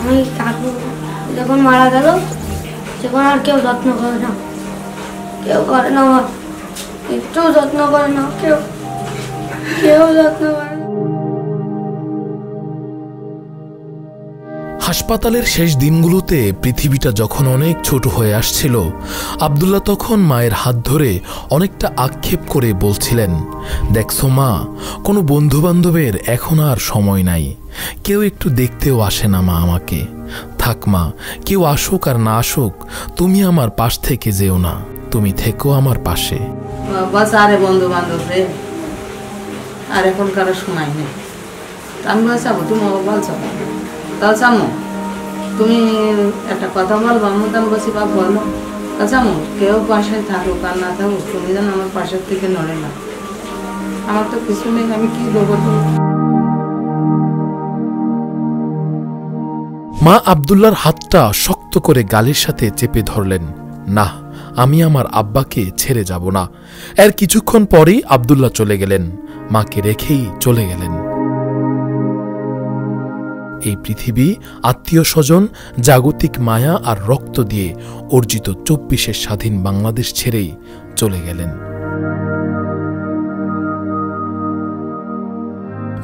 আমি কাকু যখন মারা গেল তখন আর কেউ যত্ন করে না, কেউ করে না, আমার একটু যত্ন করে না, কেউ যত্ন করে না। হাসপাতালের শেষ দিনগুলোতে পৃথিবীটা যখন অনেক ছোট হয়ে আসছিল, আব্দুল্লাহ তখন মায়ের হাত ধরে অনেকটা আক্ষেপ করে বলছিলেন, দেখছো মা, কোনো বন্ধুবান্ধবের এখন আর সময় নাই, কেউ একটু দেখতেও আসে না মা আমাকে। থাক মা, কেউ আসুক আর না আসুক, তুমি আমার পাশ থেকে যেও না, তুমি থেকো আমার পাশে। বাস আরে বন্ধু বান্ধব রে, আর এখন কারো সময় নেই। আমি বলছাবো তুমি বলছো, তাহলে চামো তুমি একটা কথা বলবো, আমি আমি বলছি বা বলো, চামো কেউ পাশে থাকুক আর না থাকুক, তুমি যেন আমার পাশের থেকে নড়ে না, আমার তো কিছু নেই, আমি কি দেবো। মা আব্দুল্লাহর হাতটা শক্ত করে গালের সাথে চেপে ধরলেন। না, আমি আমার আব্বাকে ছেড়ে যাব না। এর কিছুক্ষণ পরেই আব্দুল্লাহ চলে গেলেন, মাকে রেখেই চলে গেলেন। এই পৃথিবী, আত্মীয় স্বজন, জাগতিক মায়া আর রক্ত দিয়ে অর্জিত 24-এর স্বাধীন বাংলাদেশ ছেড়েই চলে গেলেন।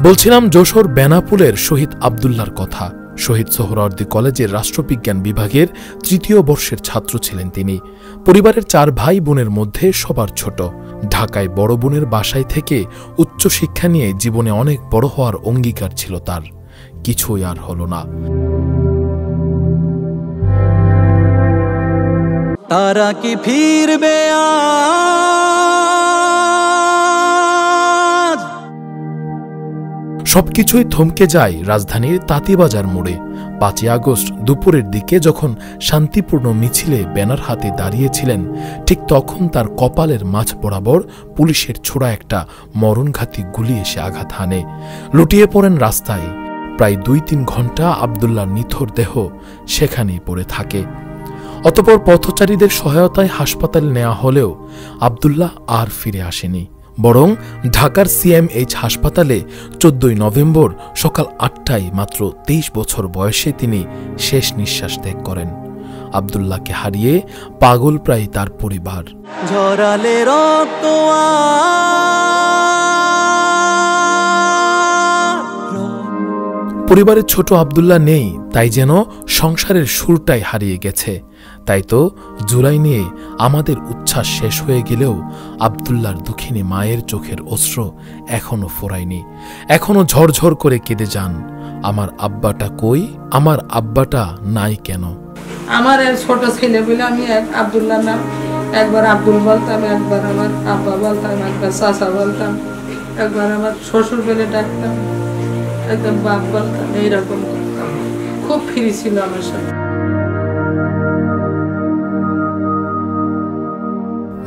বলছিলাম যশোর বেনাপুলের শহীদ আব্দুল্লাহর কথা। শহীদ সোহরাওয়ার্দী কলেজের রাষ্ট্রবিজ্ঞান বিভাগের 3য় বর্ষের ছাত্র ছিলেন তিনি। পরিবারের 4 ভাই বোনের মধ্যে সবার ছোট। ঢাকায় বড় বোনের বাসায় থেকে উচ্চশিক্ষা নিয়ে জীবনে অনেক বড় হওয়ার অঙ্গীকার ছিল তার, কিছুই আর হলো না। তারা কি ফিরবে আজ? সবকিছুই থমকে যায় রাজধানীর তাঁতীবাজার মোড়ে। 5ই আগস্ট দুপুরের দিকে যখন শান্তিপূর্ণ মিছিলে ব্যানার হাতে দাঁড়িয়েছিলেন, ঠিক তখন তার কপালের মাঝ বরাবর পুলিশের ছোড়া একটা মরণঘাতী গুলি এসে আঘাত হানে। লুটিয়ে পড়েন রাস্তায়। প্রায় 2-3 ঘণ্টা আব্দুল্লাহর নিথর দেহ সেখানেই পড়ে থাকে। অতঃপর পথচারীদের সহায়তায় হাসপাতালে নেওয়া হলেও আব্দুল্লাহ আর ফিরে আসেনি, বরং ঢাকার সিএমএইচ হাসপাতালে 14ই নভেম্বর সকাল 8টায় মাত্র 23 বছর বয়সে তিনি শেষ নিঃশ্বাস ত্যাগ করেন। আব্দুল্লাহকে হারিয়ে পাগল প্রায় তার পরিবার। ঝরালে রক্ত পরিবারের ছোট আব্দুল্লাহ নেই, তাই যেন সংসারের সুরটাই হারিয়ে গেছে। তাই তো জুলাই নিয়ে আমাদের উচ্ছ্বাস শেষ হয়ে গেলেও আব্দুল্লাহর দুঃখিনী মায়ের চোখের অশ্র এখনো ফোরায়নি, এখনো ঝরঝর করে কেঁদে যান, আমার আব্বাটা কই, আমার আব্বাটা নাই কেন। আমার ছোট ছেলে বলে আমি আব্দুল্লাহ নাম একবার আব্দুল বলতাম, একবার আমার আব্বা বলতাম, একবার চাচা বলতাম, একবার আমার শ্বশুর বলে ডাকতাম, একদম বাপ বলতাম, এইরকম করতাম। খুব ফ্রি ছিল আমার সাথে।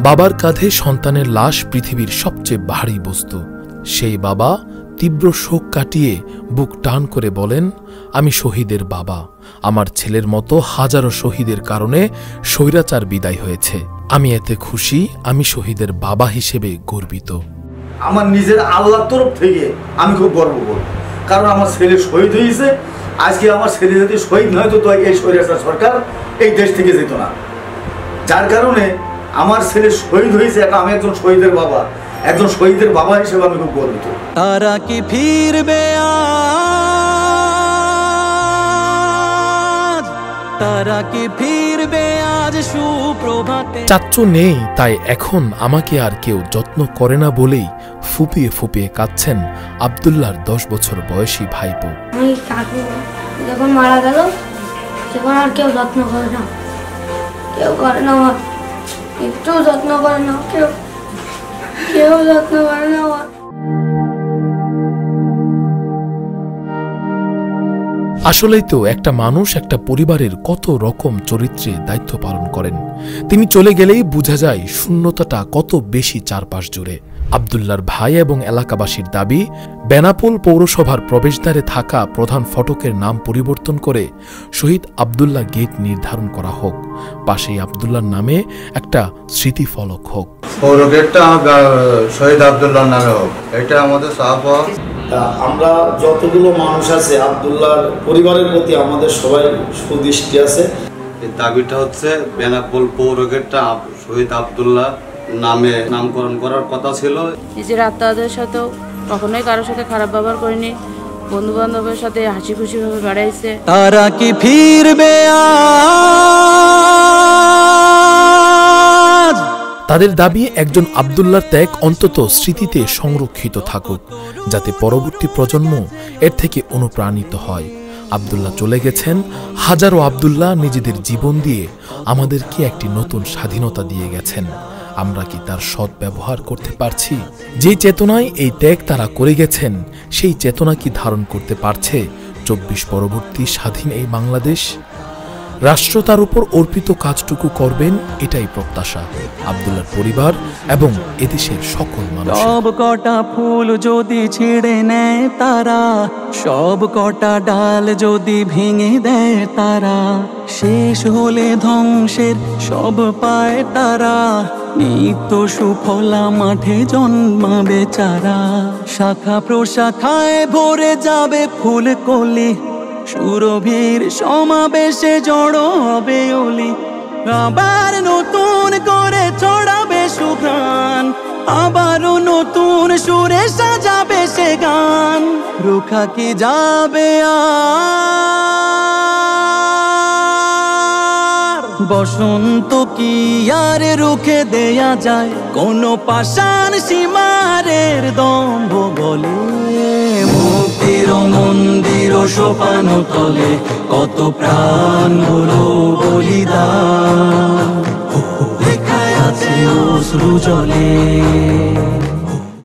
বাবার কাঁধে সন্তানের লাশ পৃথিবীর সবচেয়ে ভারী বস্তু। সেই বাবা তীব্র শোক কাটিয়ে বুক টান করে বলেন, আমি শহীদের বাবা, আমার ছেলের মতো হাজারো শহীদের কারণে স্বৈরাচার বিদায় হয়েছে, আমি এতে খুশি, আমি শহীদের বাবা হিসেবে গর্বিত। আমার নিজের আল্লাহর তরফ থেকে আমি খুব গর্ব করি, কারণ আমার ছেলে শহীদ হয়েছে। আজকে আমার ছেলে যদি শহীদ নয় তো এই স্বৈরাচার সরকার এই দেশ থেকে যেত না। যার কারণে আমার ছেলে শহীদ হয়েছে, আমি একজন শহীদের বাবা, একজন শহীদের বাবা হিসেবে আমি খুব গর্বিত। তারা কি ফিরবে আজ? তারা কি ফিরবে আজ সুপ্রভাতে? চাচ্চু নেই, তাই এখন আমাকে আর কেউ যত্ন করে না বলেই ফুপিয়ে ফুপিয়ে কাঁদছেন আব্দুল্লাহর 10 বছর বয়সী ভাইপো। আমি কাকু যখন মারা গেল তখন আর কেউ যত্ন করে না, কেউ করে না, আমার একটু যত্ন করে না, কেউ যত্ন করে না আমার। আসলেই তো একটা মানুষ একটা পরিবারের কত রকম চরিত্রে দায়িত্ব পালন করেন। তিনি চলে গেলেই বোঝা যায় শূন্যতাটা কত বেশি চারপাশ জুড়ে। আব্দুল্লাহর ভাই এবং এলাকাবাসীর দাবি, বেনাপোল পৌরসভার প্রবেশদ্বারে থাকা প্রধান ফটকের নাম পরিবর্তন করে শহীদ আব্দুল্লাহ গেট নির্ধারণ করা হোক, পাশেই আব্দুল্লাহর নামে একটা স্মৃতিফলক হোক। পৌর গেটটা শহীদ আব্দুল্লাহর নামে হোক, এটা আমাদের চাপ। তা আমরা যতগুলো মানুষ আছে আব্দুল্লাহর পরিবারের প্রতি আমাদের সবাই সুদৃষ্টি আছে। এই দাবিটা হচ্ছে বেনাপোল পৌর গেটটা শহীদ আব্দুল্লাহ নামে নামকরণ করার কথা ছিল। নিজের আত্মাদের সাথেও কখনোই কারোর সাথে খারাপ ব্যবহার করিনি, বন্ধু বান্ধবের সাথে হাসি খুশি ভাবে বেড়াইছে। তারা কি ফিরবে আজ? তাদের দাবি একজন আব্দুল্লাহর ত্যাগ অন্তত স্মৃতিতে সংরক্ষিত থাকুক, যাতে পরবর্তী প্রজন্ম এর থেকে অনুপ্রাণিত হয়। আব্দুল্লাহ চলে গেছেন, হাজারো আব্দুল্লাহ নিজেদের জীবন দিয়ে আমাদেরকে একটি নতুন স্বাধীনতা দিয়ে গেছেন। আমরা কি তার সৎ ব্যবহার করতে পারছি? যে চেতনায় এই ত্যাগ তারা করে গেছেন, সেই চেতনা কি ধারণ করতে পারছে 24 পরবর্তী স্বাধীন এই বাংলাদেশ? রাষ্ট্র তার উপর অর্পিত কাজটুকু করবেন, এটাই প্রত্যাশা আব্দুল্লাহর পরিবার এবং এদেশের সকল মানুষ। সব কটা ফুল যদি ছিঁড়ে নেয় তারা, সব কটা ডাল যদি ভেঙে দেয় তারা, শেষ হলে ধ্বংসের সব পায় তারা, নিত্য সুফলা মাঠে জন্মাবে চারা, শাখা প্রশাখায় ভরে যাবে ফুল কলি, সুরভির সমাবেশে জড়ো হবে অলি, আবার নতুন করে ছড়াবে সুঘ্রাণ, আবারও নতুন সুরে সাজাবে সে গান, রুখা কি যাবে আর? বসন্ত কি আর রুখে দেয়া যায়? কোনো পাষাণ সীমারের দম্ভ বলে, মুক্তির মন্দির সোপান তলে কত প্রাণ হলো বলিদান, লেখায় আছে অশ্রু জলে।